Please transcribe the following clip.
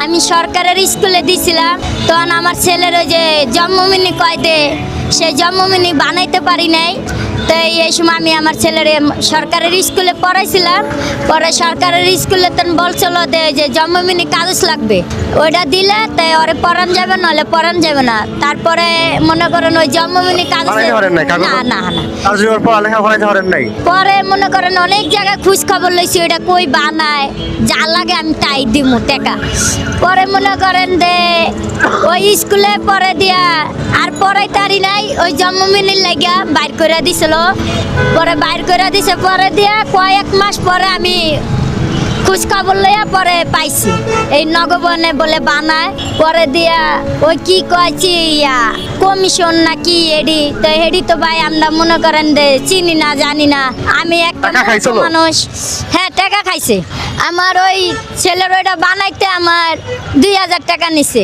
আমি সরকারের স্কুলে দিছিলাম, তখন আমার ছেলের ওই যে জন্মমিনি কয়দে সেই জন্মমিনি বানাইতে পারি নাই। তো এই সময় আমি আমার ছেলের সরকারের স্কুলে পড়াইছিলাম, পরে সরকারের স্কুলে তখন বলছিল যে জন্মমিনি কাগজ লাগবে, ওইটা দিলে তাই ওরে পড়ান যাবে, নাহলে পড়ান যাবে না। তারপরে মনে করেন ওই জন্মমিনি কাগজ না না না পরে মনে করেন অনেক জায়গায় খোঁজ খবর লইছি ওইটা কই বানায়, যা লাগে আমি তাই দিমু টাকা। পরে মনে করেন যে ওই স্কুলে পরে দিয়া আর পড়াইতারি নাই, ওই জন্মমিনির লাগিয়া বাইর করে দিছিল। পরে বাইর করে দিছে, পরে দিয়া কয়েক মাস পরে আমি খোঁজ খবর লইয়া পরে পাইছি এই নগবনে বলে বানায়। পরে দিয়া ওই কি কয়েছি কমিশন না কি এডি, তো হেডি তো ভাই আমরা মনে করেন যে চিনি না জানি না। আমি একটা মানুষ, হ্যাঁ টাকা খাইছে। আমার ওই ছেলের ওইটা বানাইতে আমার 2000 টাকা নিছে।